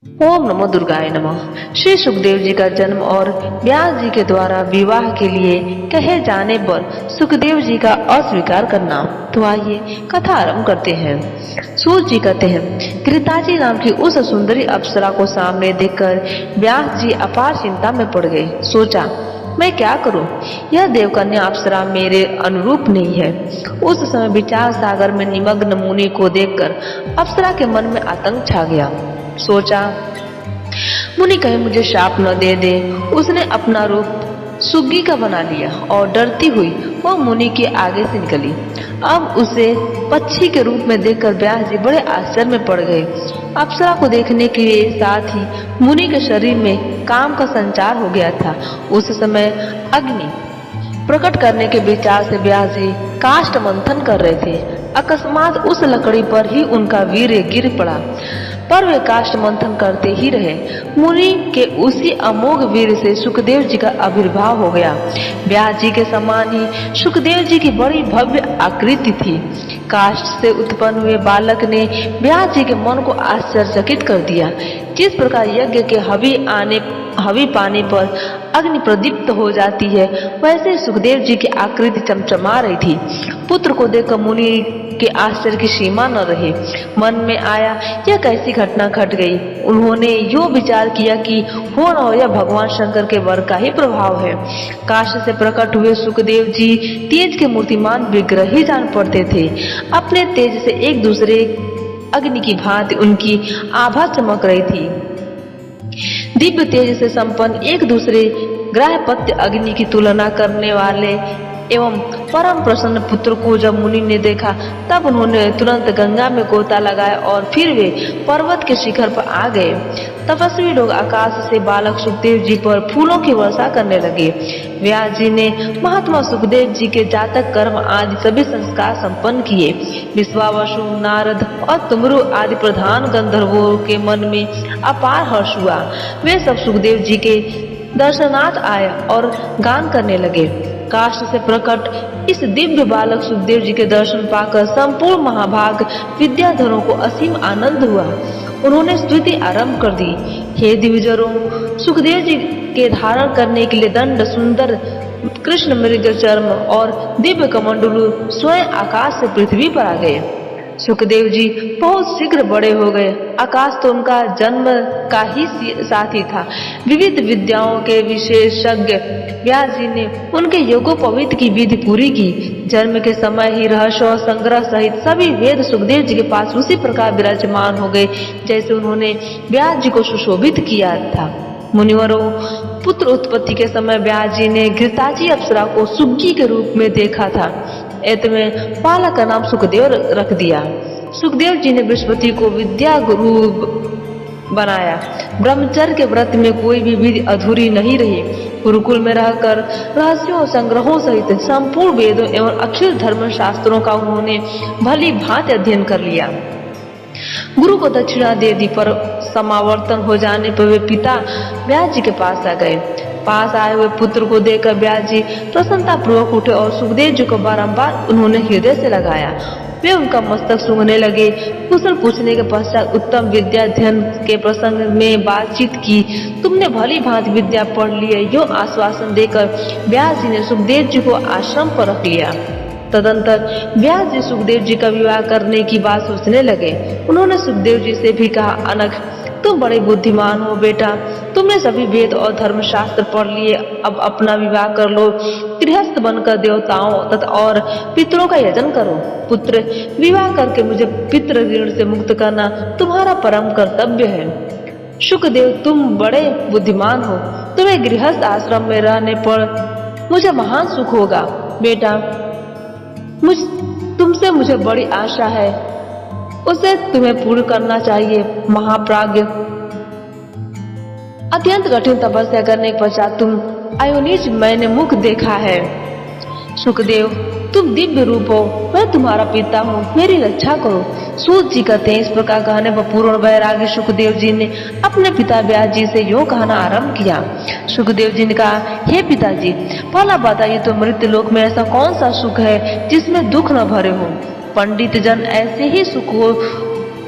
ओम नमो दुर्गाय नमः। श्री सुखदेव जी का जन्म और व्यास जी के द्वारा विवाह के लिए कहे जाने पर सुखदेव जी का अस्वीकार करना। तो आइए कथा आरंभ करते हैं। सूत जी कहते हैं, घृताजी नाम की उस सुंदरी अप्सरा को सामने देखकर व्यास जी अपार चिंता में पड़ गए। सोचा, मैं क्या करूं? यह देवकन्या अप्सरा मेरे अनुरूप नहीं है। उस समय विचार सागर में निमग्न मुनि को देखकर अप्सरा के मन में आतंक छा गया। सोचा, मुनि कहीं मुझे शाप न दे दे। उसने अपना रूप सुग्गी का बना लिया और डरती हुई वह मुनि के आगे से निकली। अब उसे पक्षी के रूप में देखकर व्यास जी बड़े आश्चर्य में पड़ गए। अप्सरा को देखने के साथ ही मुनि के शरीर में काम का संचार हो गया था। उस समय अग्नि प्रकट करने के विचार से व्यास जी काष्ठ मंथन कर रहे थे। अकस्मात उस लकड़ी पर ही उनका वीर्य गिर पड़ा, पर वे काष्ठ मंथन करते ही रहे। मुनि के उसी अमोघ वीर से सुखदेव जी का आविर्भाव हो गया। व्यास जी के समान ही सुखदेव जी की बड़ी भव्य आकृति थी। काष्ठ से उत्पन्न हुए बालक ने व्यास जी के मन को आश्चर्यचकित कर दिया। जिस प्रकार यज्ञ के हवि पाने पर अग्नि प्रदीप्त हो जाती है, वैसे सुखदेव जी की आकृति चमचमा रही थी। पुत्र को देखकर मुनि के आश्चर्य की सीमा न रही। मन में आया, यह कैसी घटना घट गई। उन्होंने यो विचार किया कि हो न हो यह भगवान शंकर के वर का ही प्रभाव है। काष्ठ से प्रकट हुए सुखदेव जी तेज के मूर्तिमान विग्रह ही जान पड़ते थे। अपने तेज से एक दूसरे अग्नि की भांति उनकी आभा चमक रही थी। दिव्य तेज से संपन्न एक दूसरे ग्राहपत्य अग्नि की तुलना करने वाले एवं परम प्रसन्न पुत्र को जब मुनि ने देखा, तब उन्होंने तुरंत गंगा में गोता लगाया और फिर वे पर्वत के शिखर पर आ गए। तपस्वी लोग आकाश से बालक सुखदेव जी पर फूलों की वर्षा करने लगे। व्यास जी ने महात्मा सुखदेव जी के जातक कर्म आदि सभी संस्कार संपन्न किए। विश्वावसु, नारद और तुमरु आदि प्रधान गंधर्वों के मन में अपार हर्ष हुआ। वे सब सुखदेव जी के दर्शनार्थ आए और गान करने लगे। काष्ठ से प्रकट इस दिव्य बालक सुखदेव जी के दर्शन पाकर संपूर्ण महाभाग विद्याधरों को असीम आनंद हुआ। उन्होंने स्तुति आरंभ कर दी। हे दिव्यजरों, सुखदेव जी के धारण करने के लिए दंड, सुंदर कृष्ण मृग चर्म और दिव्य कमंडलु स्वयं आकाश से पृथ्वी पर आ गए। सुखदेव जी बहुत शीघ्र बड़े हो गए। आकाश तो उनका जन्म का ही साथी था। विविध विद्याओं के विशेषज्ञ व्यास जी ने उनके योगोपवीत की विधि पूरी की। जन्म के समय ही रहस्य और संग्रह सहित सभी वेद सुखदेव जी के पास उसी प्रकार विराजमान हो गए जैसे उन्होंने व्यास जी को सुशोभित किया था। मुनिवरों, पुत्र उत्पत्ति के समय व्यास जी ने घृताजी अप्सरा को सुग्गी के रूप में देखा था। ऐत में बालक का नाम सुखदेव रख दिया। सुखदेव जी ने बृहस्पति को विद्या गुरु बनाया। ब्रह्मचर्य के व्रत में कोई भी विधि अधूरी नहीं रही। गुरुकुल में रहकर रहस्यों संग्रहों सहित संपूर्ण वेदों एवं अखिल धर्म शास्त्रों का उन्होंने भली भांति अध्ययन कर लिया। गुरु को दक्षिणा दे दी, पर समावर्तन हो जाने पर वे पिता व्यास जी के पास आ गए। पास आए हुए पुत्र को देखकर व्यास जी प्रसन्नता पूर्वक उठे और सुखदेव जी को बारंबार उन्होंने हृदय से लगाया। वे उनका मस्तक सूंघने लगे। कुशल पूछने के पश्चात उत्तम विद्या अध्ययन के प्रसंग में बातचीत की। तुमने भली भांति विद्या पढ़ ली है, यो आश्वासन देकर व्यास जी ने सुखदेव जी को आश्रम पर रख लिया। तदंतर व्यास जी सुखदेव जी का विवाह करने की बात सोचने लगे। उन्होंने सुखदेव जी से भी कहा, अनघ, तुम बड़े बुद्धिमान हो बेटा। तुमने सभी वेद और धर्मशास्त्र पढ़ लिए। अब अपना विवाह कर लो। गृहस्थ बनकर देवताओं तथा और पितरों का यजन करो। पुत्र, विवाह करके मुझे पितृ ऋण से मुक्त करना तुम्हारा परम कर्तव्य है। सुखदेव, तुम बड़े बुद्धिमान हो। तुम्हें गृहस्थ आश्रम में रहने पर मुझे महान सुख होगा। बेटा, तुमसे मुझे बड़ी आशा है, उसे तुम्हें पूर्ण करना चाहिए। महाप्राज्ञ, अत्यंत कठिन तपस्या करने के पश्चात तुम अयोनिज मैंने मुख देखा है। सुखदेव, तुम दिव्य रूप हो। मैं तुम्हारा पिता हूँ, मेरी रक्षा करो। सूत जी कहते हैं, इस प्रकार कहने पर पूर्ण वैरागी सुखदेव जी ने अपने पिता व्यास जी से यो कहना आरंभ किया। सुखदेव जी ने कहा, हे पिताजी, भला बताइए तो मृत्यु लोक में ऐसा कौन सा सुख है जिसमें दुख न भरे हो। पंडित जन ऐसे ही सुख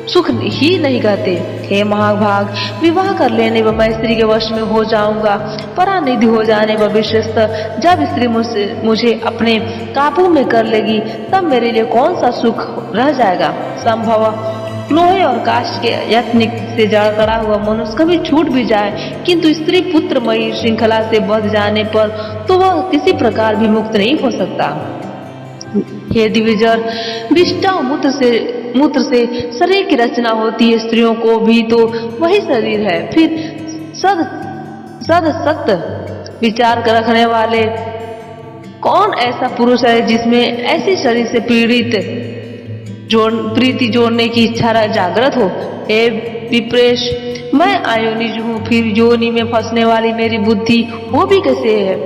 सुख ही नहीं कहते। हे महाभाग, विवाह कर लेने पर मैं स्त्री के वश में हो जाऊंगा, परानिधि हो जाने पर विशेषतः जब स्त्री मुझे अपने काबू में कर लेगी तब मेरे लिए कौन सा सुख रह जाएगा। संभव लोहे और काष्ठ के यत्न से जकड़ा हुआ मनुष्य कभी छूट भी जाए, किंतु स्त्री पुत्रमयी श्रृंखला से बंध जाने पर तो वह किसी प्रकार भी मुक्त नहीं हो सकता। हे दिविजर, विष्टा मूत्र से शरीर की रचना होती है, स्त्रियों को भी तो वही शरीर है। फिर सत्य विचार कर रखने वाले कौन ऐसा पुरुष है जिसमें ऐसी शरीर से प्रीति जोड़ने की इच्छा जागृत हो। हे विप्रेश, मैं अयोनिज हूँ, फिर योनि में फंसने वाली मेरी बुद्धि वो भी कैसे है।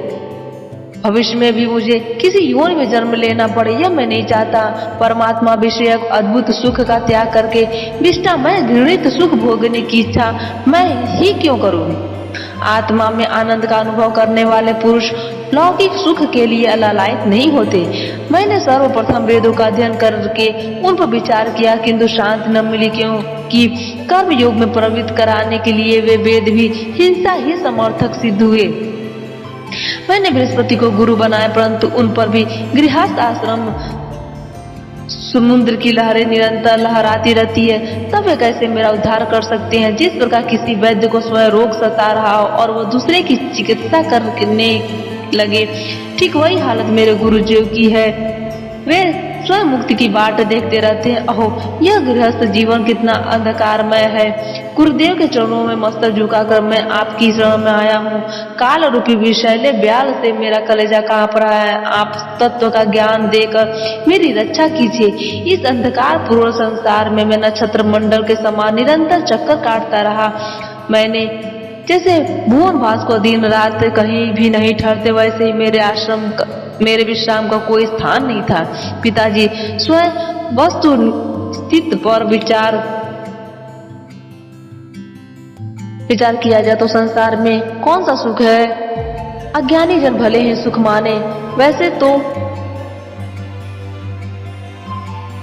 भविष्य में भी मुझे किसी योनि में जन्म लेना पड़े यह मैं नहीं चाहता। परमात्मा विषयक अद्भुत सुख का त्याग करके विष्टा मैं घृणित सुख भोगने की इच्छा मैं ही क्यों करूं। आत्मा में आनंद का अनुभव करने वाले पुरुष लौकिक सुख के लिए लालायित नहीं होते। मैंने सर्वप्रथम वेदों का अध्ययन करके उन पर विचार किया, किंतु शांति न मिली, क्योंकि कर्म योग में प्रवृत्त कराने के लिए वे वेद भी हिंसा ही समर्थक सिद्ध हुए। मैंने बृहस्पति को गुरु बनाया, परंतु उन पर भी गृहस्थ आश्रम समुद्र की लहरें निरंतर लहराती रहती है, तब वे कैसे मेरा उद्धार कर सकते हैं। जिस प्रकार किसी वैद्य को स्वयं रोग सता रहा हो और वह दूसरे की चिकित्सा करने लगे, ठीक वही हालत मेरे गुरुजी की है। वे स्वयं मुक्ति की बाट देखते रहते हैं। अहो, यह गृहस्थ जीवन कितना अंधकारमय है। गुरुदेव के चरणों में मस्तक झुकाकर मैं आपकी शरण में आया हूँ। काल रूपी विषैले ब्याल से मेरा कलेजा कांप रहा है। आप तत्व का ज्ञान देकर मेरी रक्षा कीजिए। इस अंधकार पूर्ण संसार में मैं नक्षत्र मंडल के समान निरंतर चक्कर काटता रहा। मैंने जैसे भुवन भास को दिन रात कहीं भी नहीं ठहरते, वैसे ही मेरे विश्राम का कोई स्थान नहीं था। पिताजी, स्वयं वस्तु स्थित पर विचार किया जाए तो संसार में कौन सा सुख है। अज्ञानी जन भले ही सुख माने,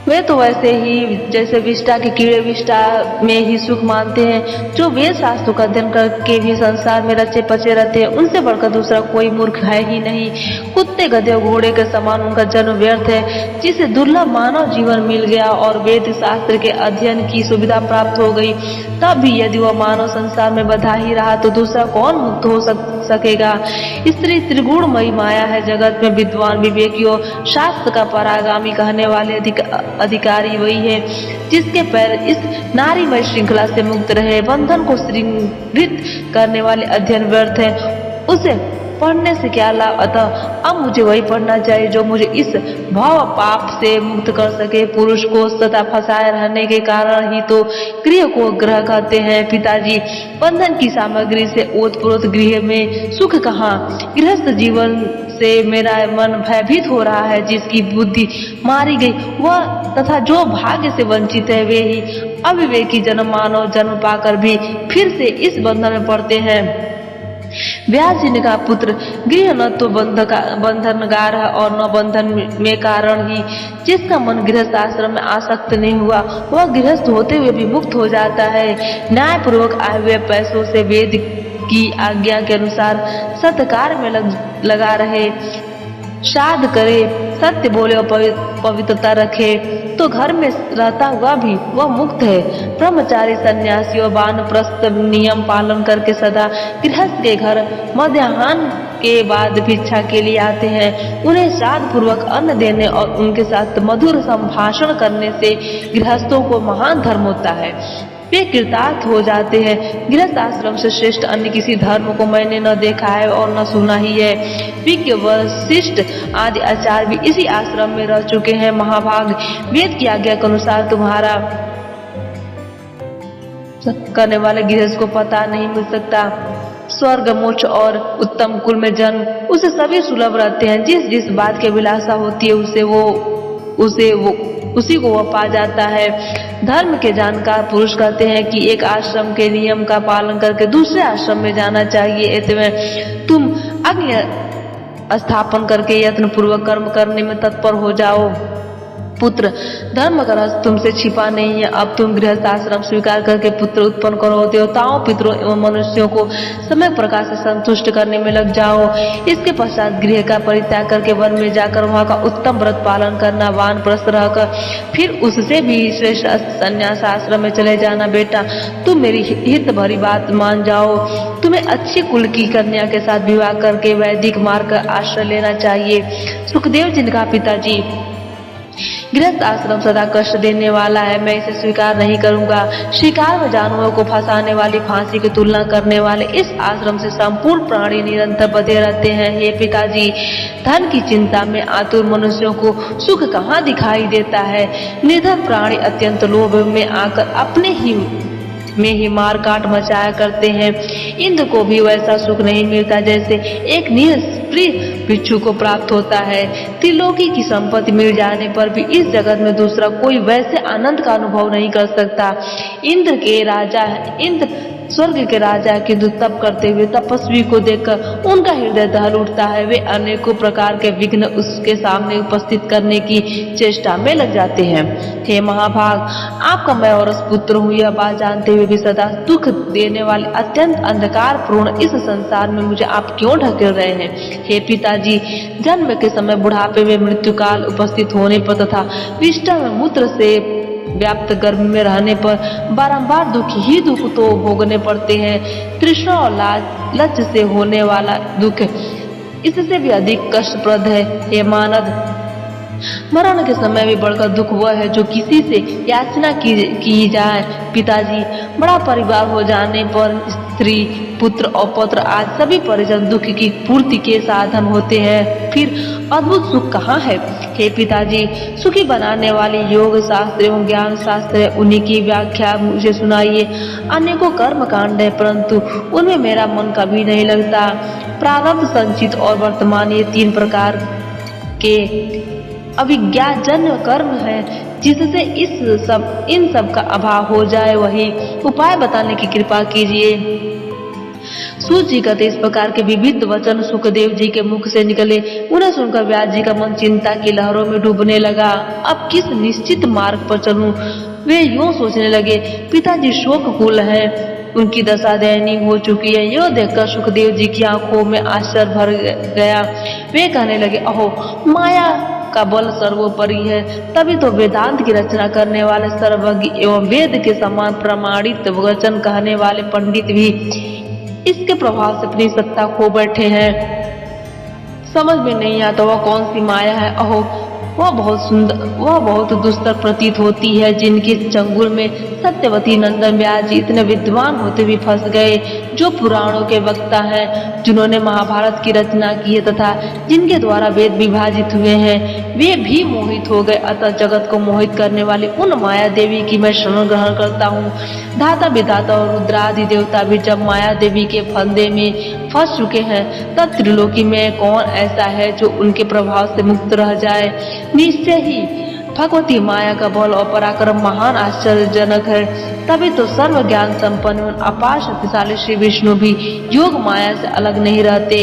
वे तो वैसे ही जैसे विष्टा के कीड़े विष्टा में ही सुख मानते हैं। जो वेद शास्त्रों का अध्ययन करके भी संसार में रचे पचे रहते हैं, उनसे बढ़कर दूसरा कोई मूर्ख है ही नहीं। कुत्ते गधे घोड़े के समान उनका जन्म व्यर्थ है। जिसे दुर्लभ मानव जीवन मिल गया और वेद शास्त्र के अध्ययन की सुविधा प्राप्त हो गई, तब भी यदि वह मानव संसार में बंधा ही रहा तो दूसरा कौन मुक्त हो सकेगा। स्त्री त्रिगुणमयी माया है। जगत में विद्वान विवेकियों शास्त्र का परागामी कहने वाले अधिकारी वही है जिसके पैर इस नारीमय श्रृंखला से मुक्त रहे। बंधन को श्रृंखलित करने वाले अध्ययन व्यर्थ है, उसे पढ़ने से क्या लाभ। अतः अब मुझे वही पढ़ना चाहिए जो मुझे इस भाव पाप से मुक्त कर सके। पुरुष को सदा फंसाए रहने के कारण ही तो गृह को ग्रह कहते हैं। पिताजी, बंधन की सामग्री से ओतप्रोत गृह में सुख कहाँ। गृहस्थ जीवन से मेरा मन भयभीत हो रहा है। जिसकी बुद्धि मारी गई वह तथा जो भाग्य से वंचित है, वे ही अविवेकी जन्म मानव जन्म पाकर भी फिर से इस बंधन में पड़ते हैं। व्यास जी ने कहा, पुत्र, गृह न तो बंधनगार है और न बंधन में कारण ही। जिसका मन गृहस्थ आश्रम में आसक्त नहीं हुआ, वह गृहस्थ होते हुए भी मुक्त हो जाता है। न्याय पूर्वक आए हुए पैसों से वेद की आज्ञा के अनुसार सत्कार में लगा रहे, श्राद्ध करे, सत्य बोले और पवित्रता रखे, तो घर में रहता हुआ भी वह मुक्त है। ब्रह्मचारी सन्यासी और वानप्रस्थ नियम पालन करके सदा गृहस्थ के घर मध्याह्न के बाद भिक्षा के लिए आते हैं। उन्हें श्राद्ध पूर्वक अन्न देने और उनके साथ मधुर संभाषण करने से गृहस्थों को महान धर्म होता है। वे कृतार्थ हो जाते हैं। गृहस्थ आश्रम से श्रेष्ठ अन्य किसी धर्म को मैंने न देखा है और न सुना ही है। विज्ञ वशिष्ठ आदि आचार्य भी इसी आश्रम में रह चुके हैं। महाभाग, वेद की आज्ञा के अनुसार तुम्हारा करने वाले गृहस्थ को पता नहीं मिल सकता। स्वर्ग, मोक्ष और उत्तम कुल में जन्म उसे सभी सुलभ रहते हैं। जिस बात की अभिलाषा होती है उसी को वह पा जाता है। धर्म के जानकार पुरुष कहते हैं कि एक आश्रम के नियम का पालन करके दूसरे आश्रम में जाना चाहिए। ऐसे में तुम अग्नि स्थापन करके यत्न पूर्वक कर्म करने में तत्पर हो जाओ। पुत्र, धर्म का रस तुमसे छिपा नहीं है। अब तुम गृहस्थ आश्रम स्वीकार करके पुत्र उत्पन्न करो। देवताओं, पितरों एवं मनुष्यों को समय प्रकार से संतुष्ट करने में लग जाओ। इसके पश्चात गृह का परित्याग करके वन में जाकर वहां का उत्तम व्रत पालन करना, वानप्रस्थ रहकर फिर उससे भी श्रेष्ठ संन्यास आश्रम में चले जाना। बेटा, तुम मेरी हित भरी बात मान जाओ। तुम्हें अच्छी कुल की कन्या के साथ विवाह करके वैदिक मार्ग का आश्रय लेना चाहिए। सुखदेव जी ने कहा, पिताजी, गृहस्थ आश्रम सदा कष्ट देने वाला है, मैं इसे स्वीकार नहीं करूंगा। शिकार में जानवरों को फंसाने वाली फांसी की तुलना करने वाले इस आश्रम से संपूर्ण प्राणी निरंतर बधे रहते हैं। हे पिताजी, धन की चिंता में आतुर मनुष्यों को सुख कहाँ दिखाई देता है। निर्धन प्राणी अत्यंत लोभ में आकर अपने ही में ही मार काट मचाया करते हैं। इंद्र को भी वैसा सुख नहीं मिलता जैसे एक निष्प्रिय बिच्छू को प्राप्त होता है। त्रिलोकी की संपत्ति मिल जाने पर भी इस जगत में दूसरा कोई वैसे आनंद का अनुभव नहीं कर सकता। इंद्र स्वर्ग के राजा के तप करते हुए तपस्वी को देखकर उनका हृदय दहल उठता है। वे अनेकों प्रकार के विघ्न उसके सामने उपस्थित करने की चेष्टा में लग जाते हैं। हे महाभाग, आपका मैं औरस पुत्र हूँ, यह बात जानते हुए भी सदा दुख देने वाले अत्यंत अंधकार पूर्ण इस संसार में मुझे आप क्यों ढकेल रहे हैं। हे पिताजी, जन्म के समय, बुढ़ापे में, मृत्यु काल उपस्थित होने पर तथा विष्ठा में मूत्र से व्याप्त गर्भ में रहने पर बारंबार दुख ही दुख तो भोगने पड़ते हैं। तृष्णा और लालच से होने वाला दुख इससे भी अधिक कष्टप्रद है। हे मानद, मरण के समय भी बढ़कर दुख वह है जो किसी से याचना की जाए। पिताजी, बड़ा परिवार हो जाने पर स्त्री, पुत्र और पौत्र आदि सभी परिजन दुख की पूर्ति के साधन होते हैं, फिर अद्भुत सुख कहाँ है। हे पिताजी, सुखी बनाने वाले योग शास्त्र एवं ज्ञान शास्त्र है, उन्हीं की व्याख्या मुझे सुनाइए। अनेकों कर्म कांड है, परंतु उनमें मेरा मन कभी नहीं लगता। प्रारब्ध, संचित और वर्तमान, ये 3 प्रकार के अविज्ञाजन्य कर्म है, जिससे इन सब का अभाव हो जाए, वही उपाय बताने की कृपा कीजिए। सूत जी कहते, इस प्रकार के विविध वचन सुखदेव जी के मुख से निकले। उन्हें सुनकर व्यास जी का मन चिंता की लहरों में डूबने लगा। अब किस निश्चित मार्ग पर चलूं, वे यूं सोचने लगे। पिताजी शोककुल है, उनकी दशा दयनीय हो चुकी है। यह देखकर सुखदेव जी की आंखों में आश्चर्य भर गया। वे कहने लगे, अहो, माया का बल सर्वोपरि है, तभी तो वेदांत की रचना करने वाले सर्वज्ञ एवं वेद के समान प्रमाणित वचन कहने वाले पंडित भी इसके प्रभाव से अपनी सत्ता खो बैठे हैं। समझ में नहीं आता वह कौन सी माया है। अहो, वह बहुत दुस्तर प्रतीत होती है, जिनके चंगुल में सत्यवती नंदन व्यास जी इतने विद्वान होते भी फंस गए, जो पुराणों के वक्ता हैं, जिन्होंने महाभारत की रचना की है तथा जिनके द्वारा वेद विभाजित हुए हैं, वे भी मोहित हो गए। अतः जगत को मोहित करने वाली उन माया देवी की मैं शरण ग्रहण करता हूँ। धाता विधाता और रुद्रादि देवता भी जब माया देवी के फंदे में फंस चुके हैं, तब त्रिलोकी में कौन ऐसा है जो उनके प्रभाव से मुक्त रह जाए। निश्चय ही भगवती माया का बल और पराक्रम महान आश्चर्यजनक है। तभी तो सर्व ज्ञान संपन्न एवं अपार शक्तिशाली श्री विष्णु भी योग माया से अलग नहीं रहते।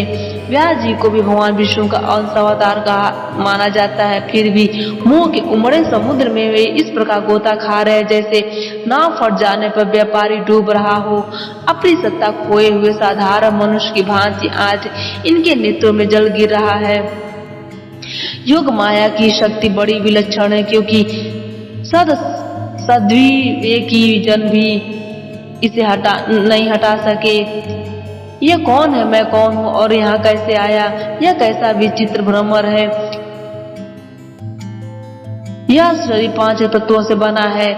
व्यास जी को भी भगवान विष्णु का अंश अवतार कहा माना जाता है, फिर भी मोह के उमड़े समुद्र में वे इस प्रकार गोता खा रहे जैसे नाव फट जाने पर व्यापारी डूब रहा हो। अपनी सत्ता खोए हुए साधारण मनुष्य की भांति आज इनके नेत्रों में जल गिर रहा है। योग माया की शक्ति बड़ी विलक्षण है, क्योंकि सद्विवेकी जन भी इसे नहीं हटा सके। यह कौन है, मैं कौन हूँ और यहाँ कैसे आया, यह कैसा विचित्र भ्रमर है। यह शरीर 5 तत्वों से बना है,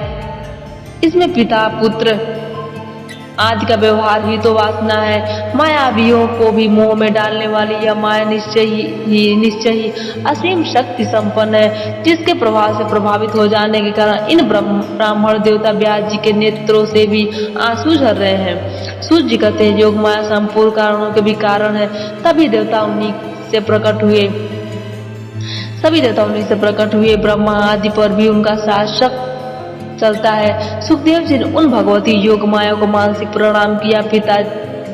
इसमें पिता, पुत्र आदि का व्यवहार ही तो वासना है। मायावियों को भी मोह में डालने वाली यह माया निश्चय ही असीम शक्ति संपन्न है, जिसके प्रभाव से प्रभावित हो जाने के कारण इन ब्राह्मण देवता व्यास जी के नेत्रों से भी आंसू झर रहे हैं। सूत जी कहते हैं, योग माया संपूर्ण कारणों के भी कारण है, तभी देवता उन्हीं से प्रकट हुए। ब्रह्मा आदि पर भी उनका शासक चलता है। सुखदेव जी ने उन भगवती योग माया को मानसिक प्रणाम किया। पिता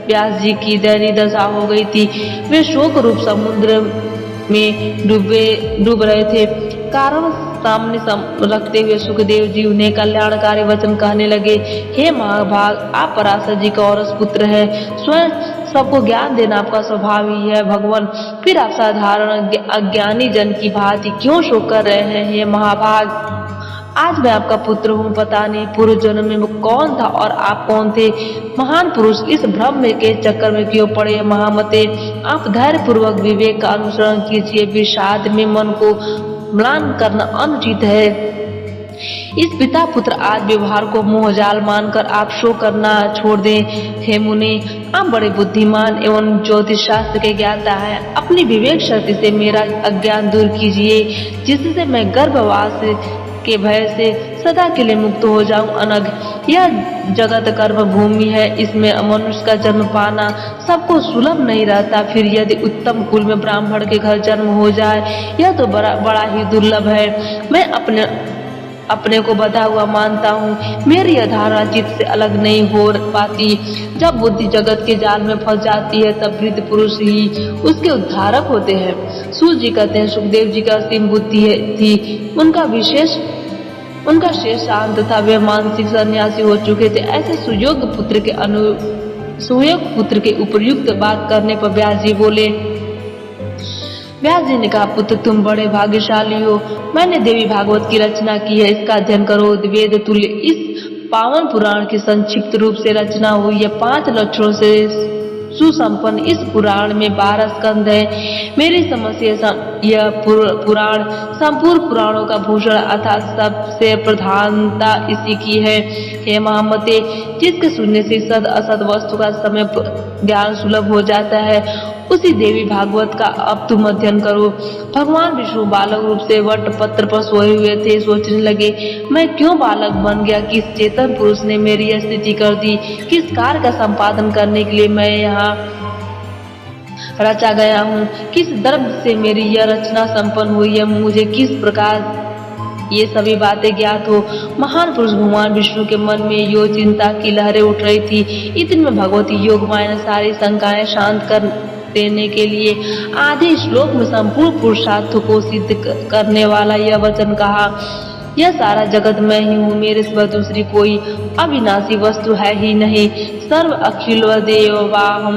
व्यास जी की दयनीय दशा हो गई थी। वे शोक रूप समुद्र में डूब रहे थे। कारण सामने रखते हुए सुखदेव जी उन्हें कल्याणकारी वचन कहने लगे। हे महाभाग, आप पराशर जी का औरस पुत्र है, स्वयं सबको ज्ञान देना आपका स्वभाव ही है भगवान, फिर आप साधारण अज्ञानी जन की भांति क्यों शोक कर रहे हैं? हे महाभाग, आज मैं आपका पुत्र हूँ, पता नहीं पूर्व जन्म में मैं कौन था और आप कौन थे? महान पुरुष इस भ्रम में के चक्कर में क्यों पड़े? महामते, आप धैर्य पूर्वक विवेक का अनुसरण कीजिए, विषाद में मन को म्लान करना अनुचित है। इस पिता पुत्र आदि व्यवहार को मोहजाल मानकर आप शोक करना छोड़ दें। हे मुनि, आप बड़े बुद्धिमान एवं ज्योतिष शास्त्र के ज्ञाता हैं, अपनी विवेक शक्ति से मेरा अज्ञान दूर कीजिए, जिससे मैं गर्भवास के भय से सदा के लिए मुक्त हो जाऊं। अनग, यह जगत कर्म भूमि है, इसमें मनुष्य का जन्म पाना सबको सुलभ नहीं रहता, फिर यदि उत्तम कुल में ब्राह्मण के घर जन्म हो जाए यह तो बड़ा ही दुर्लभ है। मैं अपने को बधा हुआ मानता हूँ, मेरी यह धारणा चित्त से अलग नहीं हो पाती। जब बुद्धि जगत के जाल में फंस जाती है तब वृद्ध पुरुष ही उसके उद्धारक होते हैं। सूत जी कहते हैं, सुखदेव जी का असीम बुद्धि थी, उनका शेष शांत था, वे मानसिक सन्यासी हो चुके थे। ऐसे सुयोग पुत्र के उपयुक्त बात करने पर व्यास जी बोले। व्यास जी ने कहा, पुत्र तुम बड़े भाग्यशाली हो, मैंने देवी भागवत की रचना की है, इसका अध्ययन करो। वेद तुल्य इस पावन पुराण की संक्षिप्त रूप से रचना हुई है, 5 लक्षणों से सुसंपन्न इस पुराण में 12 स्कंद है। मेरी समझ से यह पुराण संपूर्ण पुराणों का भूषण अर्थात सबसे प्रधानता इसी की है। हे महामते, जिसके सुनने से सद असद वस्तु का समय ज्ञान सुलभ हो जाता है, उसी देवी भागवत का अब तुम अध्ययन करो। भगवान विष्णु बालक रूप से वट पत्र पर सोए हुए थे, सोचने लगे, मैं क्यों बालक बन गया? किस चेतन पुरुष ने मेरी यह स्थिति कर दी? किस कार्य का संपादन करने के लिए मैं यहाँ रचा गया हूँ? किस द्रव्य से मेरी यह रचना संपन्न हुई है? मुझे किस प्रकार ये सभी बातें ज्ञात हो? महान पुरुष भगवान विष्णु के मन में यो चिंता की लहरें उठ रही थी। इतने में भगवती योग माया ने सारी शंकाएं शांत कर देने के लिए आधे श्लोक में संपूर्ण पुरुषार्थ को सिद्ध करने वाला यह वचन कहा, यह सारा जगत मैं ही हूँ, मेरे सिवा दूसरी कोई अविनाशी वस्तु है ही नहीं। सर्व अखिल देवाहम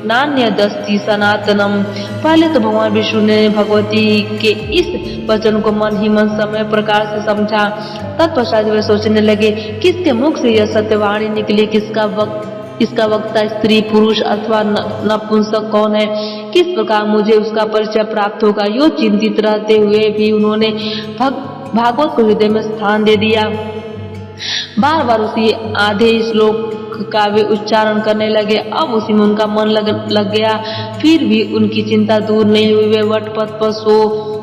नान्यदस्ति सनातनम। पहले तो भगवान विष्णु ने भगवती के इस वचन को मन ही मन समय प्रकार से समझा। तत्पश्चात वे सोचने लगे, किसके मुख से यह सत्यवाणी निकली? इसका वक्ता स्त्री पुरुष अथवा नपुंसक कौन है? किस प्रकार मुझे उसका परिचय प्राप्त होगा? यो चिंतित रहते हुए भी उन्होंने भागवत को हृदय में स्थान दे दिया। बार बार उसी आधे श्लोक का वे उच्चारण करने लगे। अब उसी में उनका मन लग गया, फिर भी उनकी चिंता दूर नहीं हुई। वे वटपथ पर सो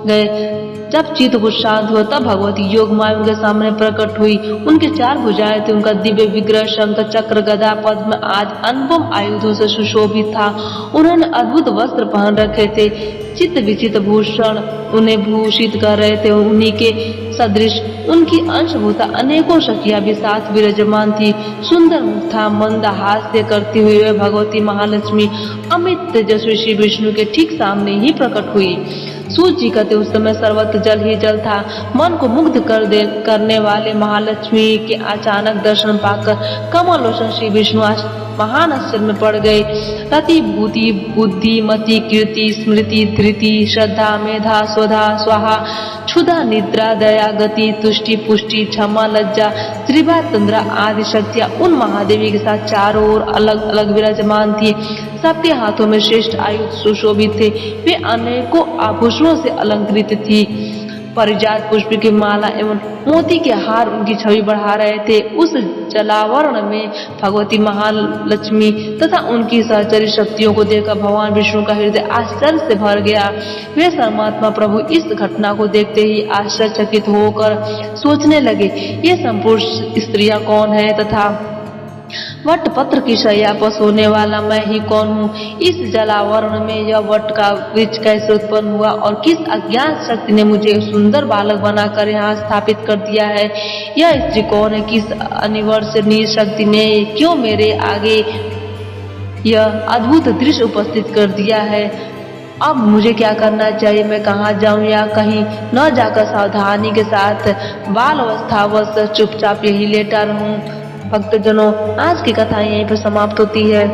गए। जब चित्त कुछ शांत हुआ तब भगवती योग माया उनके सामने प्रकट हुई। उनके 4 भुजाएं थी, उनका दिव्य विग्रह शंख चक्र गदा पद्म आज अनुपम आयुधों से सुशोभित था। उन्होंने अद्भुत वस्त्र पहन रखे थे, चित्त विचित्र भूषण उन्हें भूषित कर रहे थे। उन्हीं के सदृश उनकी अंशभूता अनेकों सखियां भी साथ विराजमान थी। सुंदर मुख था, मंद हास्य करती हुई भगवती महालक्ष्मी अमित तेजस्वी श्री विष्णु के ठीक सामने ही प्रकट हुई। सूत जी कहते उस समय सर्वत्र जल ही जल था। मन को मुग्ध करने वाले महालक्ष्मी के अचानक दर्शन पाकर कमलोचन श्री विष्णु महान आश्चर्य में पड़ गए। रति बुद्धि बुद्धि मति कीर्ति स्मृति धृति श्रद्धा मेधा स्वधा स्वाहा क्षुधा निद्रा दया गति तुष्टि पुष्टि क्षमा लज्जा त्रिभा तंद्रा आदि शक्तियां उन महादेवी के साथ चारों ओर अलग अलग विराजमान थी। सबके हाथों में श्रेष्ठ आयुध सुशोभित थे। वे अनेकों आभूषणों से अलंकृत थी। परिजात पुष्प की माला एवं मोती के हार उनकी छवि बढ़ा रहे थे। उस जलावरण में भगवती महालक्ष्मी तथा उनकी सहचरी शक्तियों को देखकर भगवान विष्णु का हृदय आश्चर्य से भर गया। वे परमात्मा प्रभु इस घटना को देखते ही आश्चर्यचकित होकर सोचने लगे, ये संपूर्ण स्त्रियां कौन है तथा वट पत्र की शैया पर सोने वाला मैं ही कौन हूँ? इस जलावरण में यह वट का वृक्ष कैसे उत्पन्न हुआ और किस अज्ञात शक्ति ने मुझे सुंदर बालक बनाकर यहाँ स्थापित कर दिया है? यह स्त्री कौन है? किस अनिवर्षणीय शक्ति ने क्यों मेरे आगे यह अद्भुत दृश्य उपस्थित कर दिया है? अब मुझे क्या करना चाहिए? मैं कहाँ जाऊं या कहीं न जाकर सावधानी के साथ बाल अवस्थावश चुपचाप यही लेटा रहूं? भक्तजनों, आज की कथा यहीं पर समाप्त होती है।